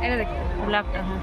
এটা দেখ ব্ল্যাকটা। হ্যাঁ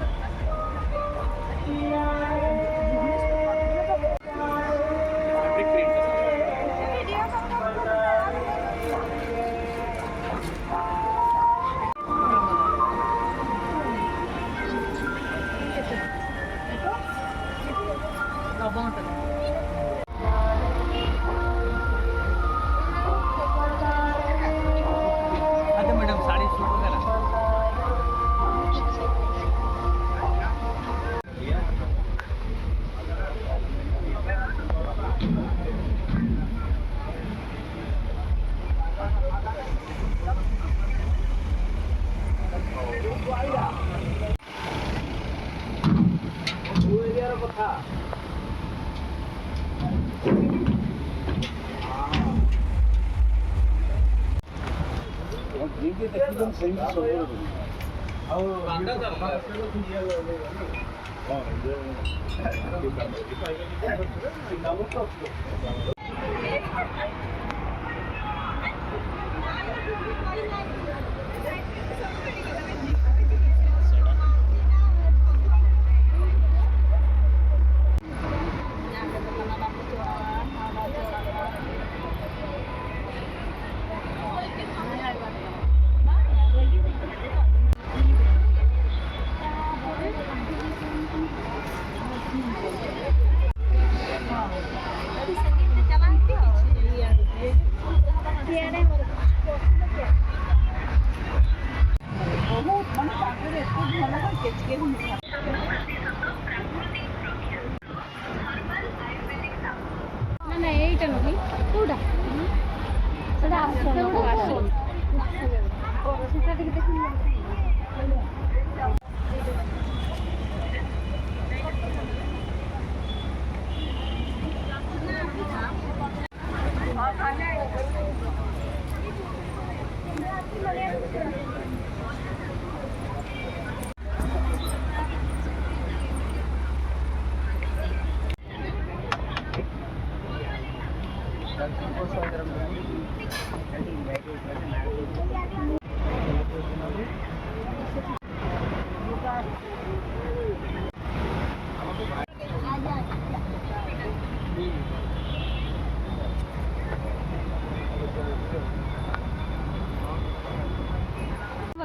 না এইটা নাকি কোটা সেটা আসছে সেটা থেকে দেখুন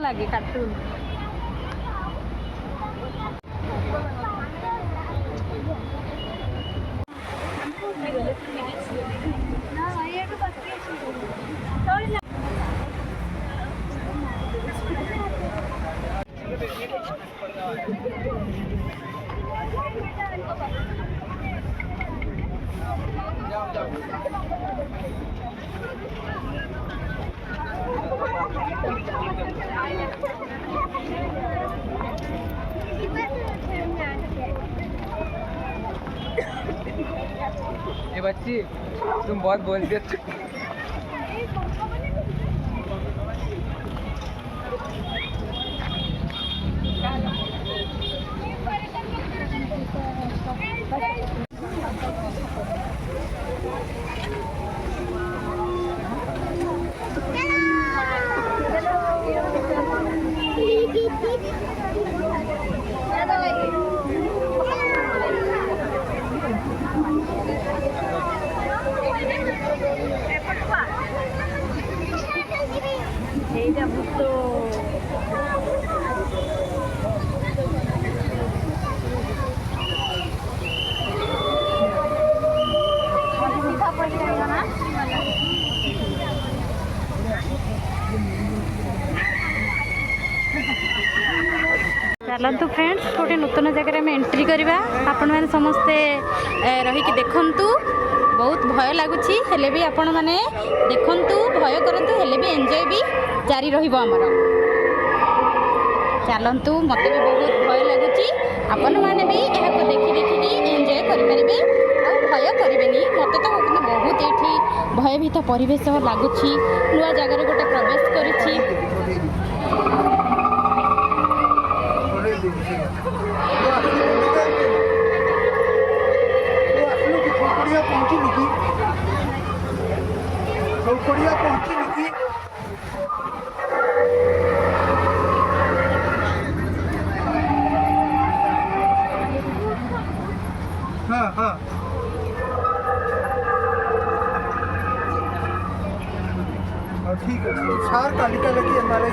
लगे कार्टून ये बच्ची तुम बहुत बोलती हो। এইটা বুঝতো चलतु फ्रेंड्स गोटे नूतन जगह में एंट्री करवा आपण मैंने समस्ते रहीकि देखंतु बहुत भय लगुच हेले भी आपण मैंने देखंतु भय करंतु हेले भी एंजॉय भी जारी रहिबो हमर चलतु मते भी बहुत भय लगुच आपण मैंने भी यहाँ को देखि देखि एंजॉय करि परिबे आ भय करिवेनी मते तो बहुत एठी भयभीत परिवेश लगुच नुआ जगह गोटे प्रवेश करिछि हाँ हाँ ठीक है सार तालिका लगी हमारे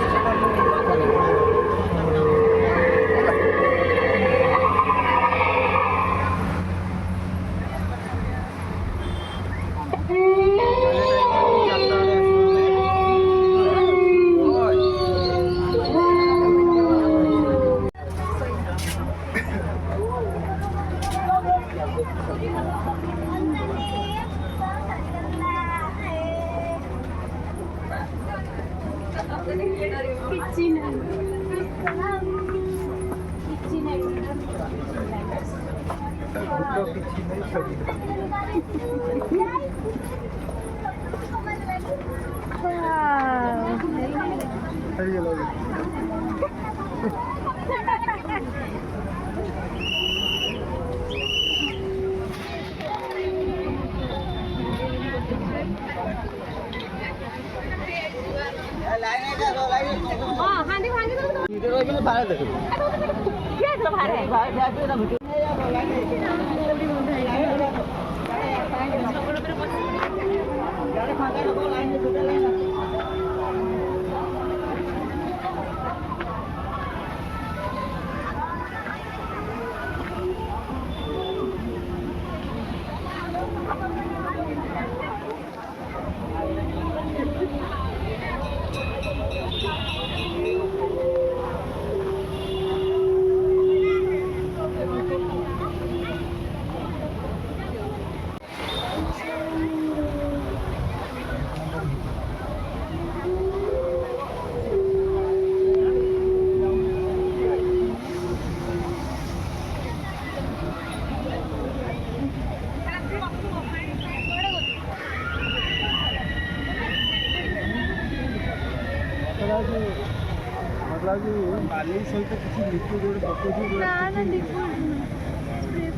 मतलब बाली सहित किसी लिक्विड पकड़ ना ना लिक्विड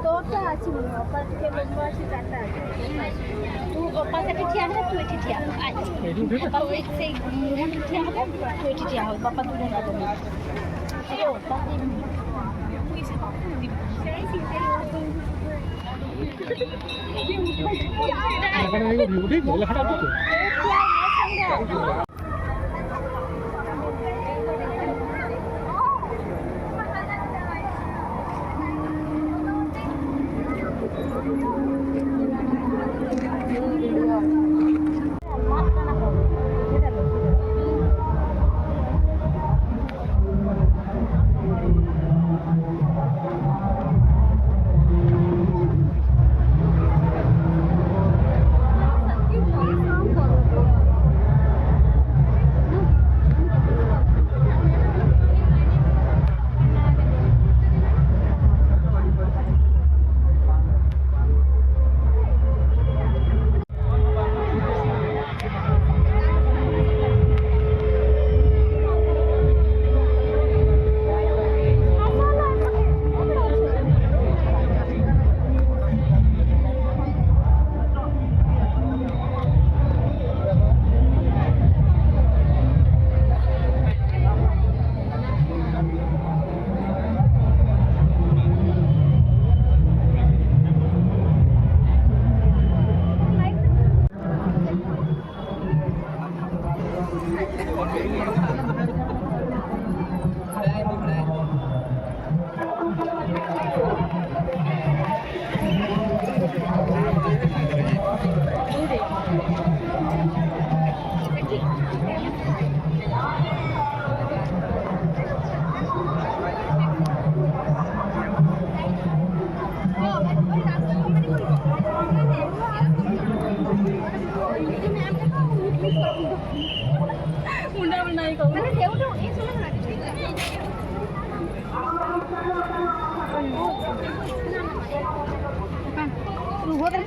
तोटा अछि ओपर के लंबा अछि चाटा तू ओपर से ठिया है तू एठी ठिया आ तो एक से मुंड ठिया है तू एठी ठिया हो पापा तू ना दे ओ पापा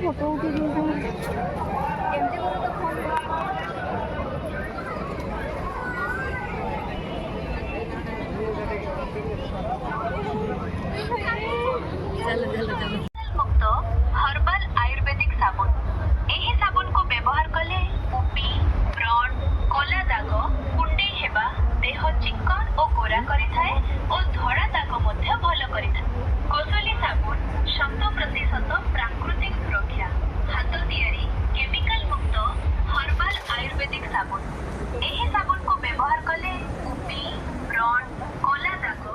फोटो उठे मुक्त हर्बल आयुर्वेदिक साबुन एही साबुन को व्यवहार कले उबी ब्रण कला दाग कुंडई हेबा देह चिकन और गोरा करिथाए और धड़ा दाग मध्य भल करिथाए। कोसली साबुन 100% प्राकृतिक सुरक्षा हाथ तैयारी केमिकल मुक्त हर्बल आयुर्वेदिक साबुन एही साबुन को व्यवहार कले उबी ब्रण कला दाग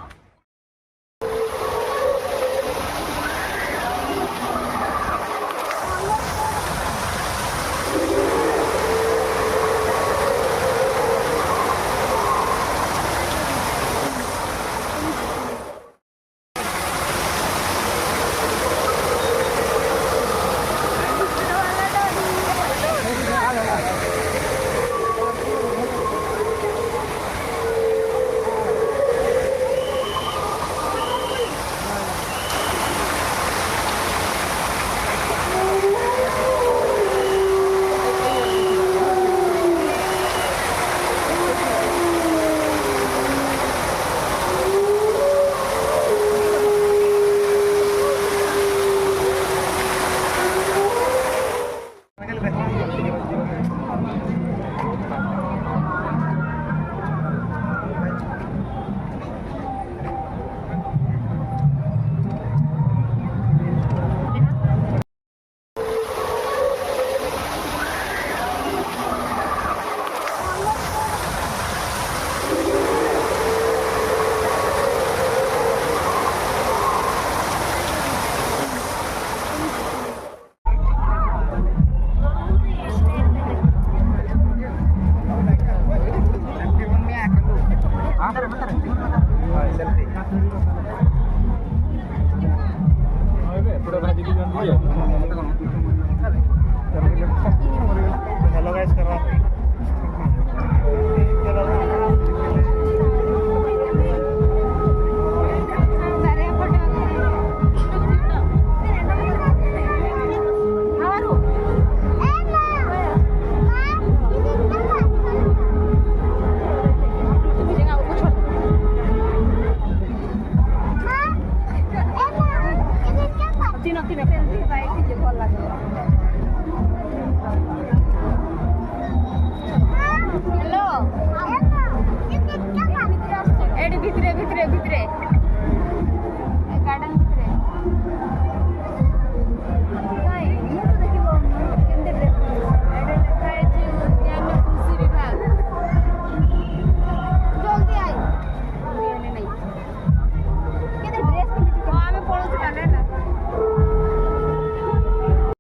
हेलो गाइस कर रहा तीन तीन बाइक भल लगे